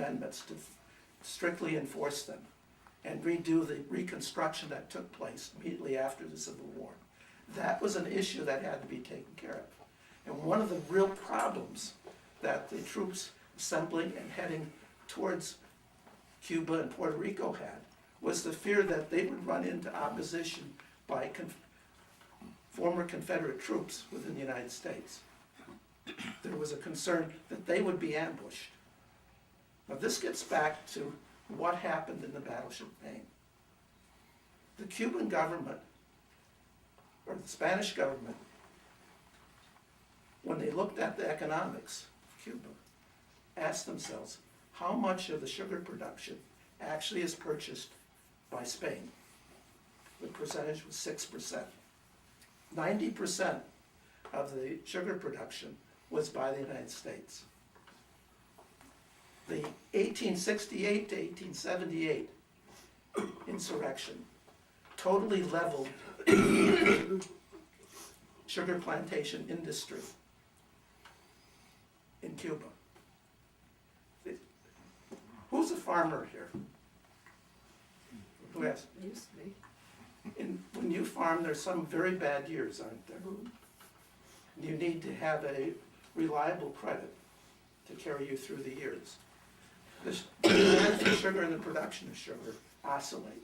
amendments to strictly enforce them and redo the reconstruction that took place immediately after the Civil War. That was an issue that had to be taken care of. And one of the real problems that the troops assembling and heading towards Cuba and Puerto Rico had was the fear that they would run into opposition by former Confederate troops within the United States. There was a concern that they would be ambushed. Now this gets back to what happened in the Battleship Maine. The Cuban government, or the Spanish government, when they looked at the economics of Cuba, asked themselves, how much of the sugar production actually is purchased by Spain? The percentage was 6%. 90% of the sugar production was by the United States. The 1868 to 1878 insurrection totally leveled the sugar plantation industry in Cuba. Who's a farmer here? Who has? Used to be. When you farm, there's some very bad years, aren't there? You need to have a reliable credit to carry you through the years. The demand for sugar and the production of sugar oscillate.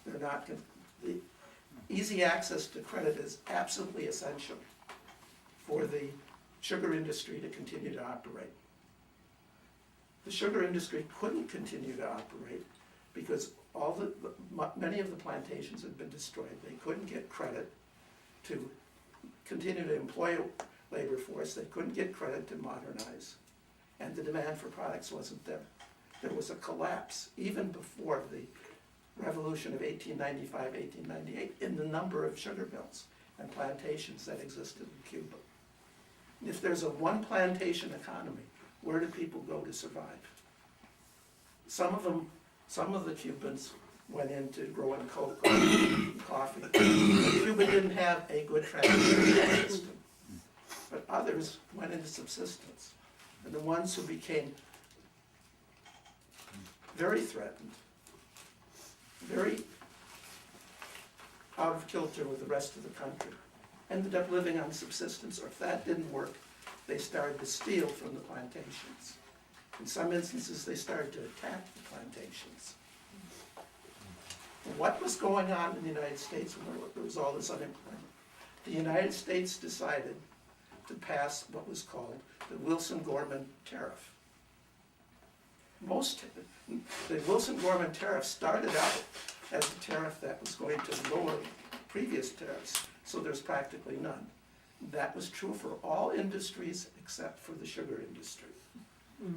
They're not. The easy access to credit is absolutely essential for the sugar industry to continue to operate. The sugar industry couldn't continue to operate because many of the plantations had been destroyed. They couldn't get credit to continue to employ a labor force. They couldn't get credit to modernize. And the demand for products wasn't there. There was a collapse, even before the revolution of 1895, 1898, in the number of sugar mills and plantations that existed in Cuba. If there's a one plantation economy, where do people go to survive? Some of the Cubans went into growing cocoa and coffee. Cuba didn't have a good transportation system, but others went into subsistence. And the ones who became very threatened, very out of kilter with the rest of the country, ended up living on subsistence, or if that didn't work, they started to steal from the plantations. In some instances, they started to attack the plantations. What was going on in the United States when there was all this unemployment? The United States decided to pass what was called the Wilson-Gorman tariff. The Wilson-Gorman tariff started out as a tariff that was going to lower previous tariffs, so there's practically none. That was true for all industries except for the sugar industry.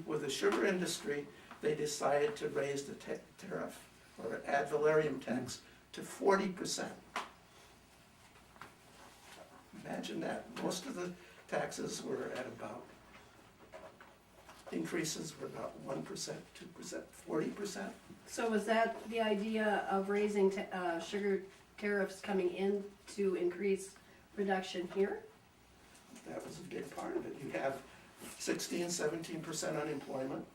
With the sugar industry, they decided to raise the tariff, or ad valorem tax, to 40%. Imagine that. Most of the taxes were at about, increases were about 1%, 2%, 40%. So was that the idea of raising sugar tariffs coming in to increase production here? That was a big part of it. You have 16, 17% unemployment.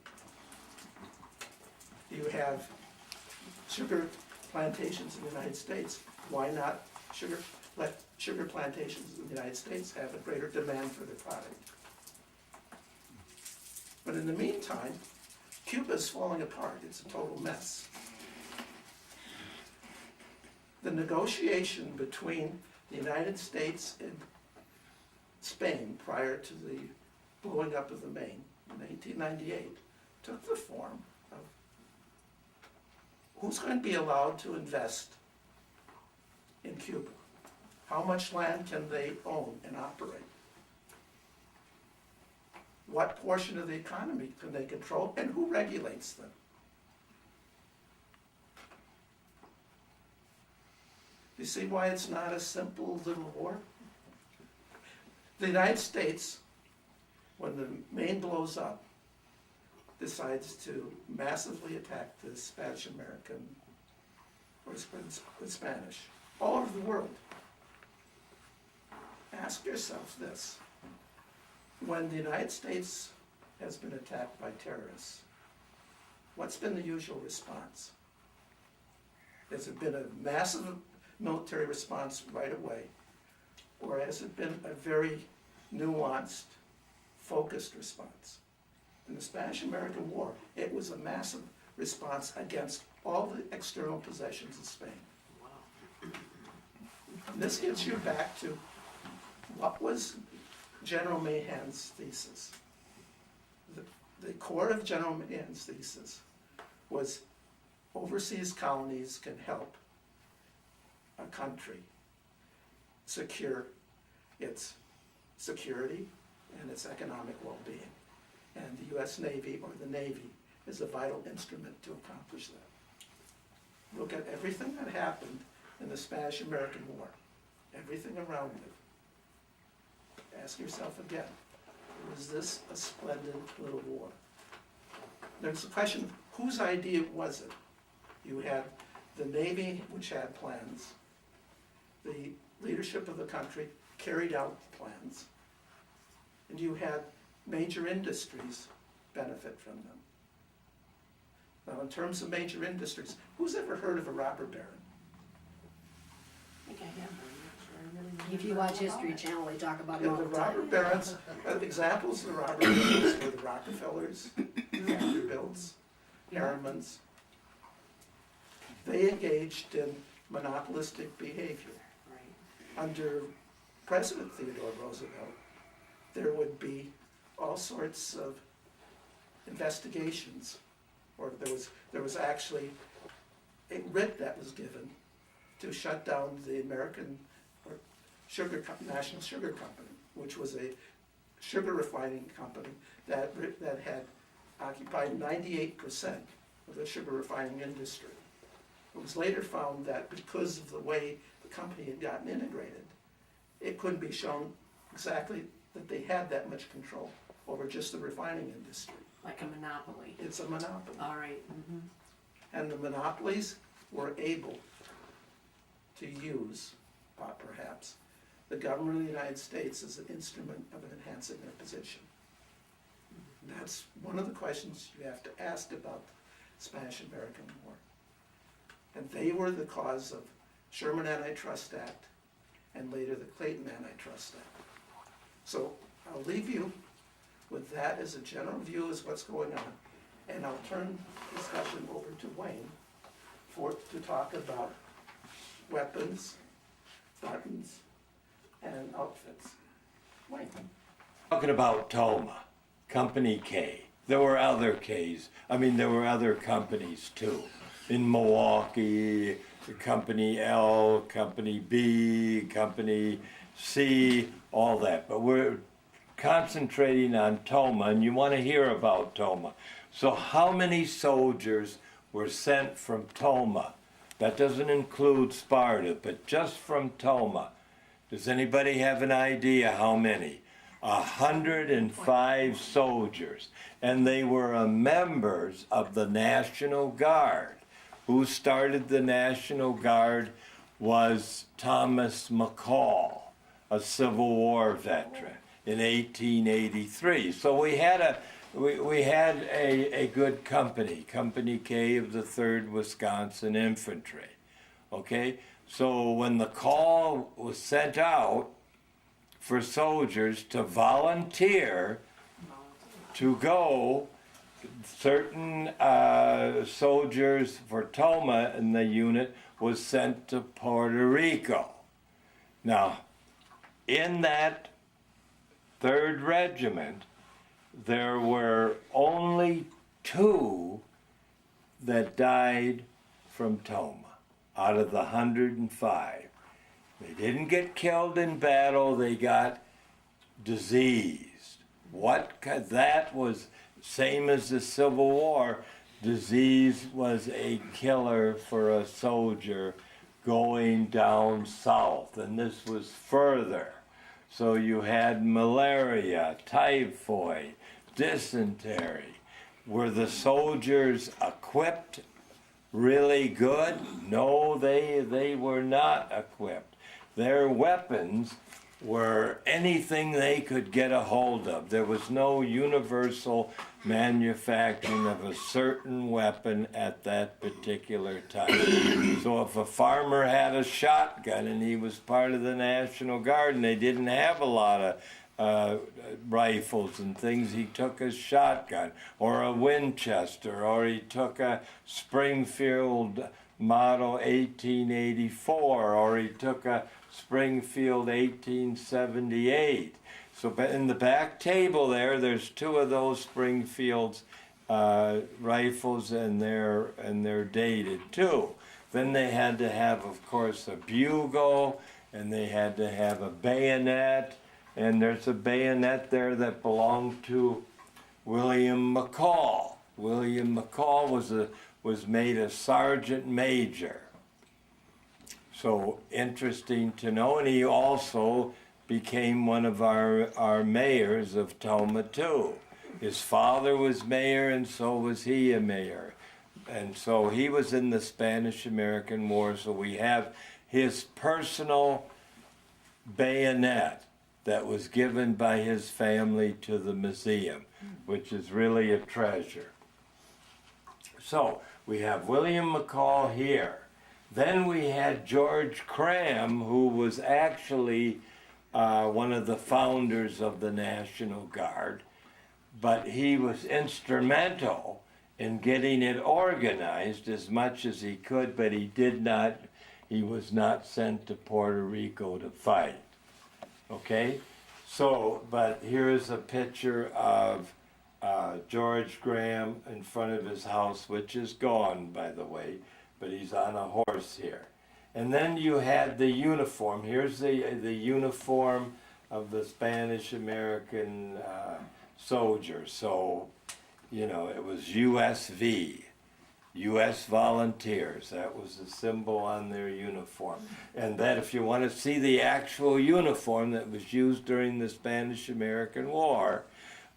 You have sugar plantations in the United States. Why not let sugar plantations in the United States have a greater demand for their product? But in the meantime, Cuba's falling apart. It's a total mess. The negotiation between the United States and Spain prior to the blowing up of the Maine in 1898 took the form of who's going to be allowed to invest in Cuba? How much land can they own and operate? What portion of the economy can they control, and who regulates them? You see why it's not a simple little war? The United States, when the Maine blows up, decides to massively attack the Spanish American, or the Spanish, all over the world. Ask yourself this: when the United States has been attacked by terrorists, what's been the usual response? Has it been a massive military response right away? Or has it been a very nuanced, focused response? In the Spanish-American War, it was a massive response against all the external possessions of Spain. And this gets you back to what was General Mahan's thesis. The core of General Mahan's thesis was overseas colonies can help a country secure its security and its economic well-being. And the U.S. Navy, or the Navy, is a vital instrument to accomplish that. Look at everything that happened in the Spanish-American War, everything around it. Ask yourself again, was this a splendid little war? There's the question, whose idea was it? You had the Navy, which had plans. The leadership of the country carried out the plans. And you had major industries benefit from them. Now, in terms of major industries, who's ever heard of a robber baron? I think I have one. If you watch History Channel, they talk about it And all the the robber time. barons, examples of the robber barons were the Rockefellers, Vanderbilts, Harrimans. They engaged in monopolistic behavior. Right. Under President Theodore Roosevelt, there would be all sorts of investigations, or there was actually a writ that was given to shut down the American National Sugar Company, which was a sugar refining company that had occupied 98% of the sugar refining industry. It was later found that because of the way the company had gotten integrated, it couldn't be shown exactly that they had that much control over just the refining industry. Like a monopoly. It's a monopoly. All right. Mm-hmm. And the monopolies were able to use, perhaps, the government of the United States as an instrument of enhancing their position. That's one of the questions you have to ask about the Spanish-American War. And they were the cause of Sherman Antitrust Act and later the Clayton Antitrust Act. So I'll leave you with that as a general view as what's going on. And I'll turn the discussion over to Wayne to talk about weapons, buttons, and outfits. Wayne. Talking about Tomah, Company K. There were other Ks. There were other companies too. In Milwaukee, Company L, Company B, Company C, all that. But we're concentrating on Tomah, and you want to hear about Tomah. So how many soldiers were sent from Tomah? That doesn't include Sparta, but just from Tomah. Does anybody have an idea how many? 105 soldiers. And they were members of the National Guard. Who started the National Guard was Thomas McCall, a Civil War veteran, in 1883. So we had a good company, Company K of the 3rd Wisconsin Infantry. Okay, so when the call was sent out for soldiers to volunteer to go, certain soldiers for Tomah in the unit was sent to Puerto Rico. Now, in that 3rd Regiment, there were only 2 that died from Tomah out of the 105. They didn't get killed in battle, they got diseased. That was same as the Civil War. Disease was a killer for a soldier going down south, and this was further. So you had malaria, typhoid, dysentery. Were the soldiers equipped really good? No, they were not equipped. Their weapons were anything they could get a hold of. There was no universal manufacturing of a certain weapon at that particular time. So if a farmer had a shotgun and he was part of the National Guard and they didn't have a lot of rifles and things, he took a shotgun or a Winchester, or he took a Springfield model 1884, or he took a Springfield 1878. So in the back table there's two of those Springfield's rifles, and they're dated too. Then they had to have, of course, a bugle, and they had to have a bayonet, and there's a bayonet there that belonged to William McCall. William McCall was made a sergeant major. So interesting to know, and he also became one of our mayors of Tomah too. His father was mayor, and so was he a mayor. And so he was in the Spanish-American War, so we have his personal bayonet that was given by his family to the museum, which is really a treasure. So we have William McCall here. Then we had George Cram, who was actually one of the founders of the National Guard, but he was instrumental in getting it organized as much as he could, but he was not sent to Puerto Rico to fight. Okay? So, but here's a picture of George Graham in front of his house, which is gone, by the way, but he's on a horse here. And then you had the uniform. Here's the uniform of the Spanish-American soldiers. So, you know, it was USV, U.S. Volunteers. That was the symbol on their uniform. And that, if you want to see the actual uniform that was used during the Spanish-American War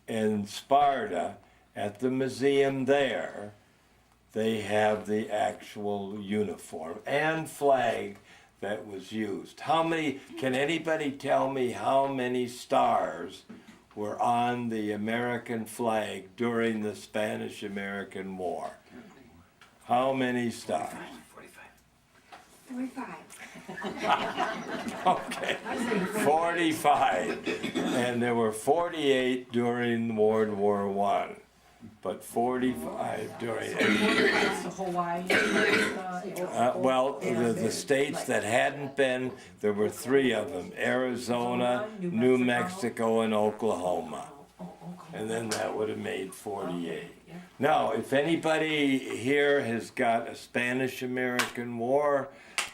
in Sparta, at the museum there, they have the actual uniform and flag that was used. Can anybody tell me how many stars were on the American flag during the Spanish-American War? How many stars? 45. Okay, 45. And there were 48 during World War I. But 45 during. That's the Hawaii. Well, the states that hadn't been, there were 3 of them: Arizona, New Mexico, and Oklahoma. And then that would have made 48. Now, if anybody here has got a Spanish-American War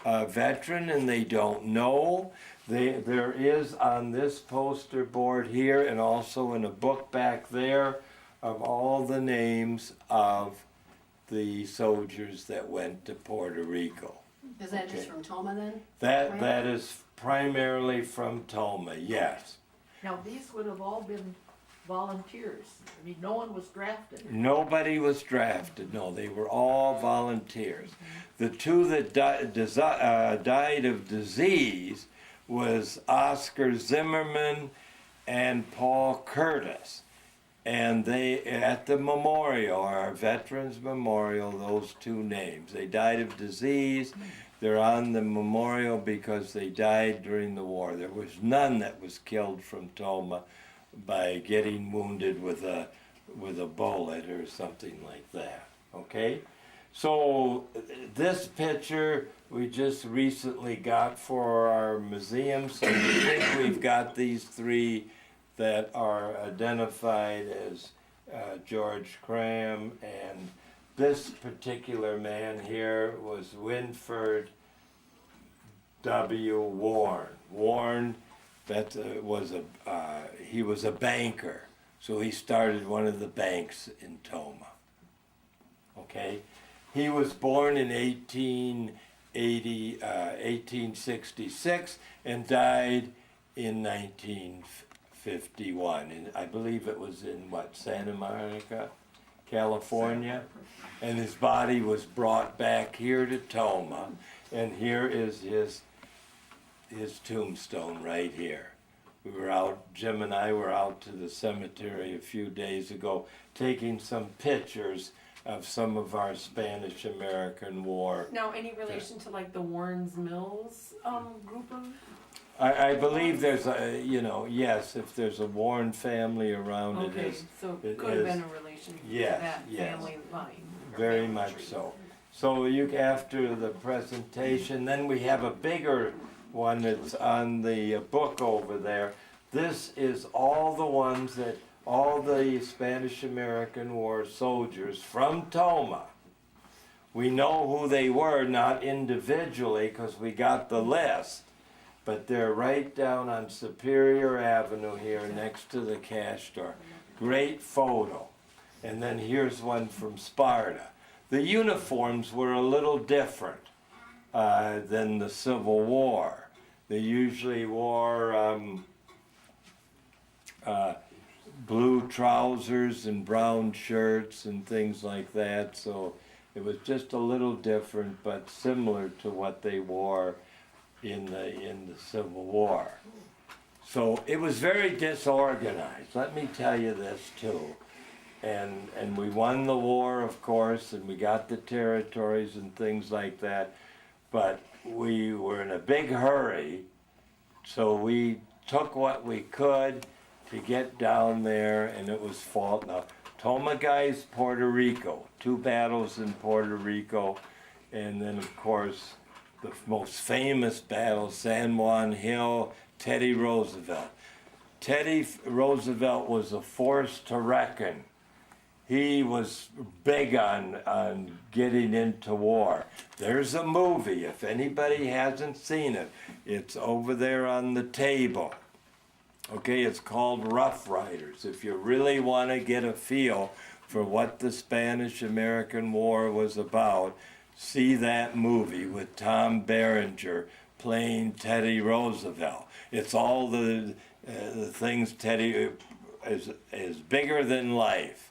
veteran and they don't know, there is on this poster board here, and also in a book back there, of all the names of the soldiers that went to Puerto Rico. Is that just from Tomah then? That is primarily from Tomah, yes. Now, these would have all been volunteers. I mean, no one was drafted. Nobody was drafted, no, they were all volunteers. The 2 that died of disease was Oscar Zimmerman and Paul Curtis. And they, at the memorial, our Veterans Memorial, those 2 names. They died of disease. They're on the memorial because they died during the war. There was none that was killed from Tomah by getting wounded with a bullet or something like that. Okay? So this picture we just recently got for our museum. So we think we've got these 3 that are identified as George Cram, and this particular man here was Winford W. Warren. Warren, he was a banker, so he started one of the banks in Tomah. Okay, he was born in 1866 and died in 1951, and I believe it was in Santa Monica, California, and his body was brought back here to Tomah, and here is his tombstone right here. Jim and I were out to the cemetery a few days ago, taking some pictures of some of our Spanish-American War. Now, any relation to like the Warren's Mills group of? I believe there's a, yes, if there's a Warren family around, Okay, it is so it could have is- been a relation to yes, that yes. family line. or very family much tree. so. So after the presentation, then we have a bigger one that's on the book over there. This is all the Spanish-American War soldiers from Tomah. We know who they were, not individually, because we got the list, but they're right down on Superior Avenue here next to the cash store. Great photo. And then here's one from Sparta. The uniforms were a little different than the Civil War. They usually wore blue trousers and brown shirts and things like that. So it was just a little different, but similar to what they wore in the Civil War. So it was very disorganized. Let me tell you this too. And we won the war, of course, and we got the territories and things like that. But we were in a big hurry, so we took what we could to get down there, and it was fought. Now, Tomah guys, Puerto Rico, 2 battles in Puerto Rico, and then of course the most famous battle, San Juan Hill, Teddy Roosevelt. Teddy Roosevelt was a force to reckon. He was big on getting into war. There's a movie, if anybody hasn't seen it, it's over there on the table. Okay, it's called Rough Riders. If you really want to get a feel for what the Spanish-American War was about, see that movie with Tom Berenger playing Teddy Roosevelt. It's all the things Teddy is bigger than life.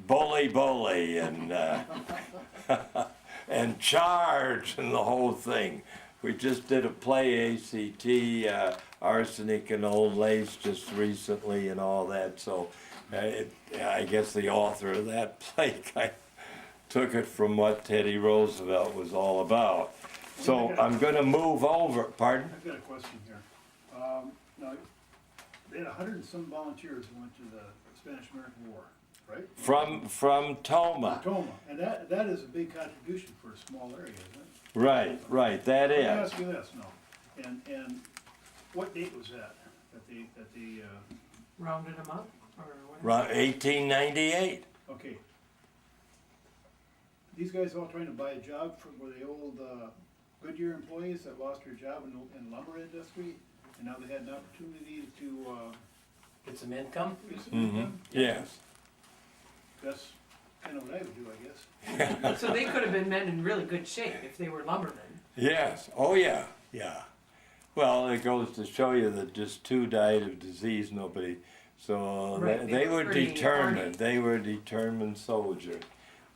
Bully, and and charge, and the whole thing. We just did a play, ACT, Arsenic and Old Lace, just recently, and all that. So I guess the author of that play kind of took it from what Teddy Roosevelt was all about. So I'm going to move over. Pardon? I've got a question here. Now, they had 100 and some volunteers who went to the Spanish-American War, right? From Tomah. Tomah, and that is a big contribution for a small area, isn't it? Right, that Let me is. ask you this, no, and what date was that they Rounded them up, or what? Around 1898. okay. These guys all trying to buy a job were the old Goodyear employees that lost their job in lumber industry, and now they had an opportunity to Get some income? get some income? Yes. That's kind of what I would do, I guess. So they could have been men in really good shape if they were lumbermen. Yes. Oh, yeah. Well, it goes to show you that just 2 died of disease. Nobody. So Right, they were pretty determined. hardy. They were determined soldiers,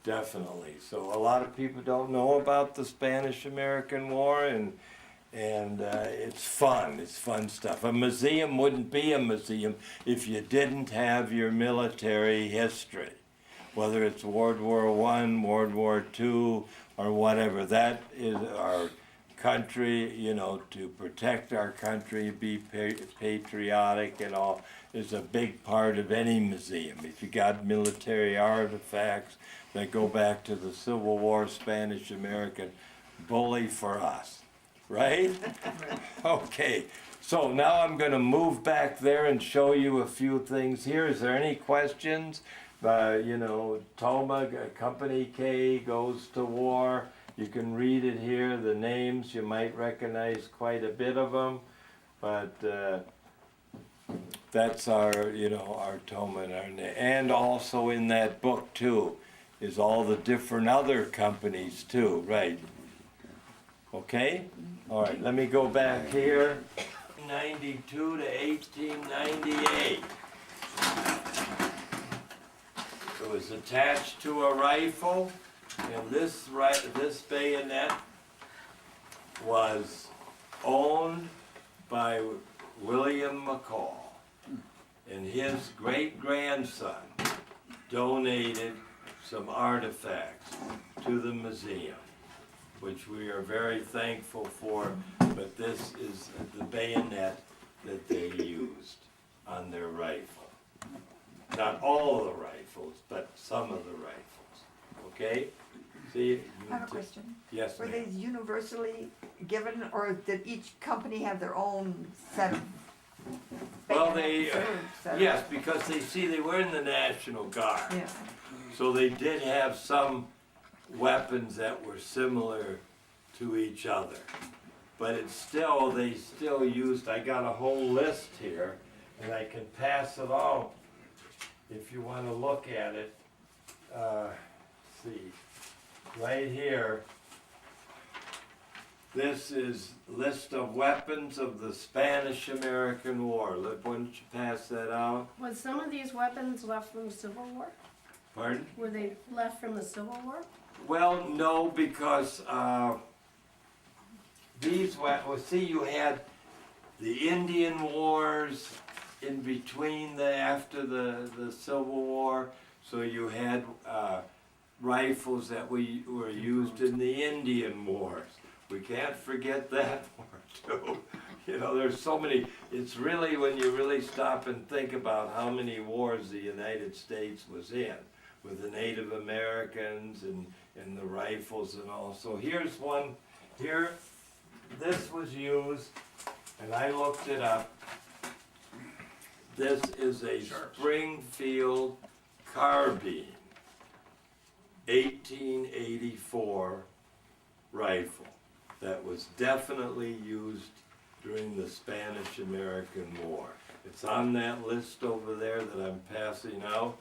definitely. So a lot of people don't know about the Spanish-American War, and it's fun. It's fun stuff. A museum wouldn't be a museum if you didn't have your military history, whether it's World War I, World War II, or whatever. That is our country, to protect our country, be patriotic and all, is a big part of any museum. If you got military artifacts that go back to the Civil War, Spanish-American, bully for us, right? Okay, so now I'm going to move back there and show you a few things here. Is there any questions? Tomah, Company K goes to war. You can read it here, the names, you might recognize quite a bit of them, but that's our Tomah, and also in that book too, is all the different other companies too, right? Okay? All right, let me go back here, 92 to 1898. It was attached to a rifle, and this bayonet was owned by William McCall, and his great-grandson donated some artifacts to the museum, which we are very thankful for, but this is the bayonet that they used on their rifle. Not all of the rifles, but some of the rifles, okay? See? I have a question. Yes, Were ma'am. these universally given, or did each company have their own set of? Well, bayonets they, or set of- yes, because they were in the National Guard. Yeah. So they did have some weapons that were similar to each other. But it's still, they still used, I got a whole list here, and I can pass it on if you wanna look at it. See, right here, this is list of weapons of the Spanish-American War. Why don't you pass that out? Was some of these weapons left from the Civil War? Pardon? Were they left from the Civil War? Well, no, because these see, you had the Indian Wars in between after the Civil War, so you had rifles that were used in the Indian Wars. We can't forget that war too. You know, there's so many. It's really, when you really stop and think about how many wars the United States was in, with the Native Americans and the rifles and all. So here's one, here, this was used, and I looked it up. This is a Springfield carbine, 1884 rifle that was definitely used during the Spanish-American War. It's on that list over there that I'm passing out.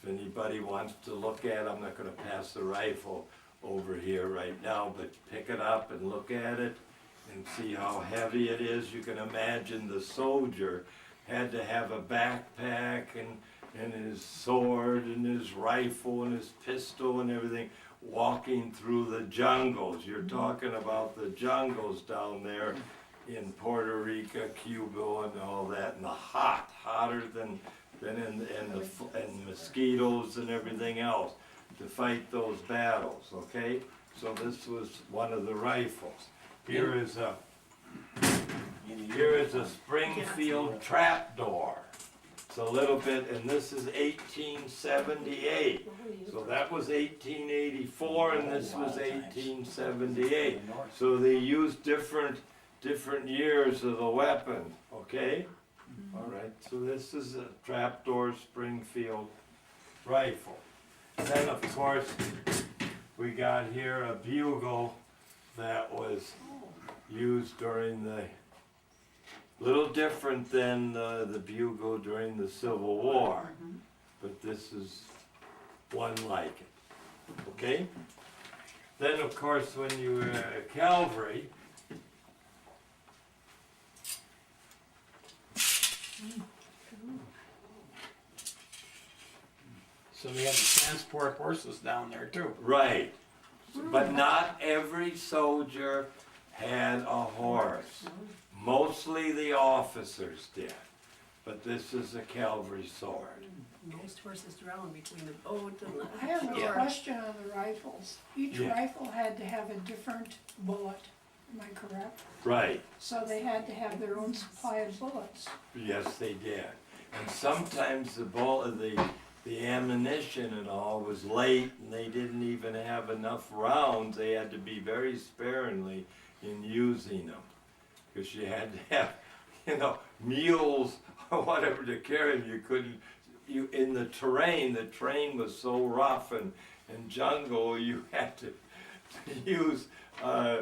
If anybody wants to look at it, I'm not gonna pass the rifle over here right now, but pick it up and look at it and see how heavy it is. You can imagine the soldier had to have a backpack and his sword and his rifle and his pistol and everything, walking through the jungles. You're talking about the jungles down there in Puerto Rico, Cuba and all that, and the hotter than and mosquitoes and everything else to fight those battles, okay? So this was one of the rifles. Here is a Springfield trapdoor. It's a little bit, and this is 1878. So that was 1884 and this was 1878. So they used different years of the weapon, okay? All right, so this is a trapdoor Springfield rifle. Then of course, we got here a bugle that was used during the, little different than the bugle during the Civil War, but this is one like it, okay? Then of course, when you were cavalry, So they had to transport horses down there too. right, but not every soldier had a horse. Mostly the officers did, but this is a cavalry sword. Most horses drown between the boat and the. I have a Yeah. question on the rifles. Each Yeah. rifle had to have a different bullet, am I correct? Right, So they had to have their own supply of bullets. yes, they did. And sometimes the ammunition and all was late and they didn't even have enough rounds. They had to be very sparingly in using them. Because you had to have, you know, mules or whatever to carry them. You couldn't, in the terrain was so rough and jungle, you had to use,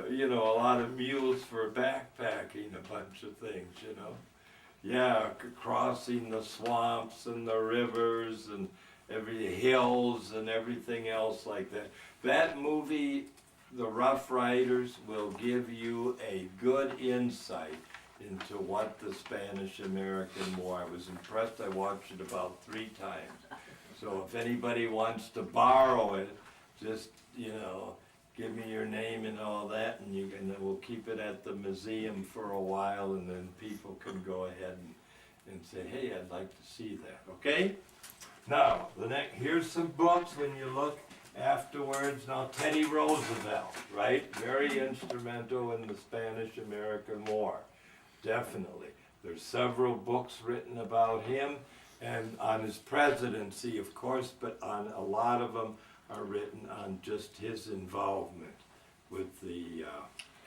you know, a lot of mules for backpacking, a bunch of things, you know. Yeah, crossing the swamps and the rivers and every hills and everything else like that. That movie, The Rough Riders, will give you a good insight into what the Spanish-American War. I was impressed. I watched it about 3 times. So if anybody wants to borrow it, just, you know, give me your name and all that, and we'll keep it at the museum for a while, and then people can go ahead and say, hey, I'd like to see that, okay? Now, here's some books when you look afterwards. Now, Teddy Roosevelt, right? Very instrumental in the Spanish-American War, definitely. There's several books written about him and on his presidency, of course, but on a lot of them are written on just his involvement with the,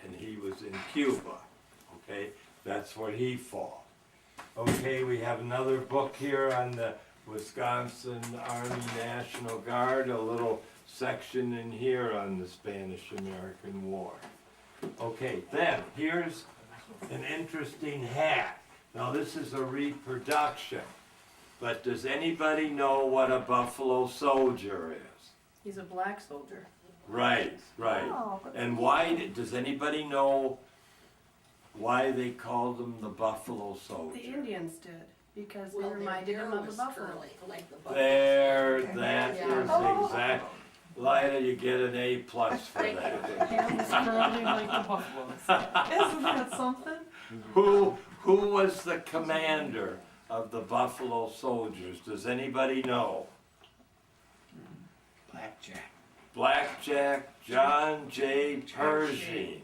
and he was in Cuba, okay? That's where he fought. Okay, we have another book here on the Wisconsin Army National Guard, a little section in here on the Spanish-American War. Okay, then, here's an interesting hat. Now, this is a reproduction, but does anybody know what a buffalo soldier is? He's a black soldier. Right, right. Oh, And why, does anybody know why they called him the buffalo soldier? The Indians did, because they Well, their reminded hair him of the was buffalo. curly, like the buffalo. There, Okay. that Yeah. is Oh. exact. Lila, you get an A+ for Thank that. Hands curly like the buffaloes. Isn't that something? Who was the commander of the buffalo soldiers? Does anybody know? Blackjack. Blackjack John J. Pershing,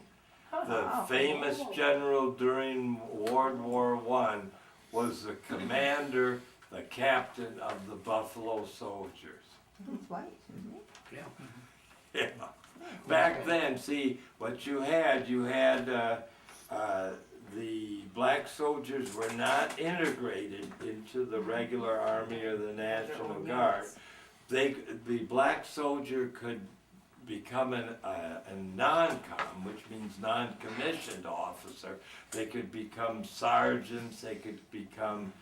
the Wow. famous general during World War I, was the commander, the captain of the buffalo soldiers. He's white, isn't he? Yeah. Yeah. Back then, see, what you had the black soldiers were not integrated into the regular army or the National Guard. The black soldier could become a non-com, which means non-commissioned officer. They could become sergeants, they could become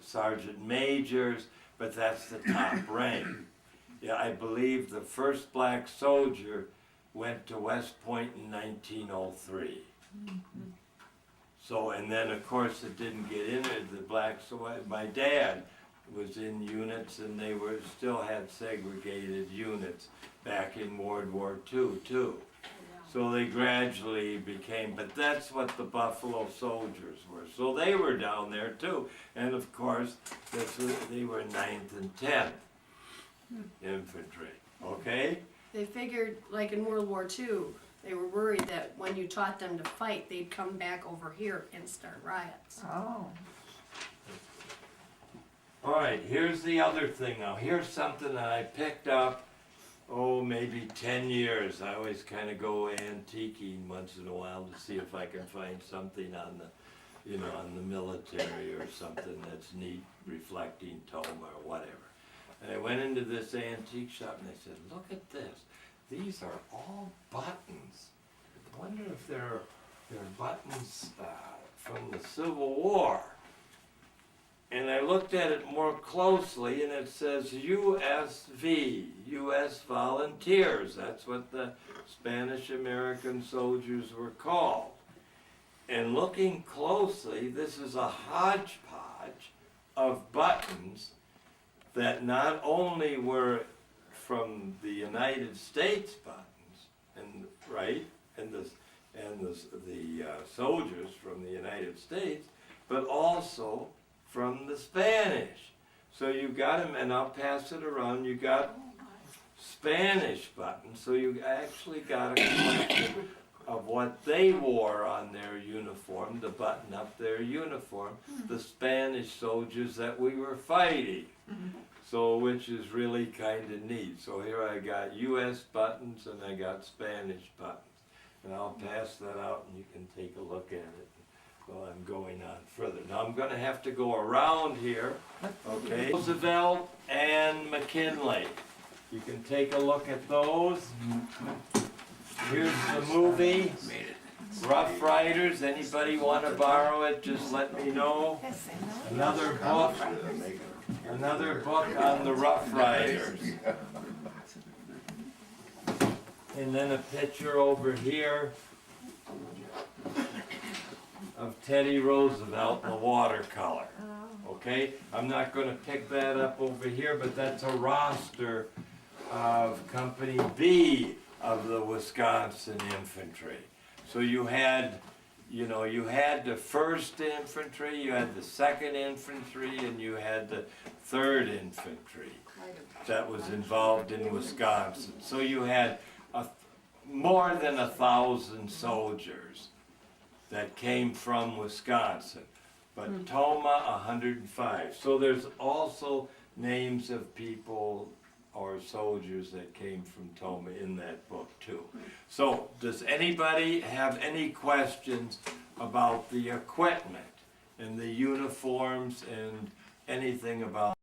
sergeant majors, but that's the top rank. Yeah, I believe the first black soldier went to West Point in 1903. So, and then of course it didn't get into the black, so my dad was in units and they still had segregated units back in World War II too. So they gradually became, but that's what the Buffalo Soldiers were. So they were down there too. And of course, they were 9th and 10th infantry, okay? They figured, like in World War II, they were worried that when you taught them to fight, they'd come back over here and start riots. Oh. All right, here's the other thing now. Here's something that I picked up, maybe 10 years. I always kind of go antiquing once in a while to see if I can find something on the, on the military or something that's neat, reflecting Tomah or whatever. And I went into this antique shop and I said, look at this. These are all buttons. I wonder if they're buttons from the Civil War. And I looked at it more closely and it says USV, U.S. Volunteers. That's what the Spanish-American soldiers were called. And looking closely, this is a hodgepodge of buttons that not only were from the United States buttons, and the soldiers from the United States, but also from the Spanish. So you got them, and I'll pass it around, you got Spanish buttons, so you actually got a collection of what they wore on their uniform, to button up their uniform, the Spanish soldiers that we were fighting. So, which is really kind of neat. So here I got U.S. buttons and I got Spanish buttons. And I'll pass that out and you can take a look at it while I'm going on further. Now I'm going to have to go around here, okay? Roosevelt and McKinley. You can take a look at those. Here's the movie, Rough Riders. Anybody want to borrow it, just let me know. Another book on the Rough Riders. And then a picture over here of Teddy Roosevelt in a watercolor. Okay, I'm not going to pick that up over here, but that's a roster of Company B of the Wisconsin infantry. So you had, you know, you had the 1st Infantry, you had the 2nd Infantry, and you had the 3rd Infantry that was involved in Wisconsin. So you had more than 1,000 soldiers that came from Wisconsin, but Tomah 105. So there's also names of people or soldiers that came from Tomah in that book too. So does anybody have any questions about the equipment and the uniforms and anything about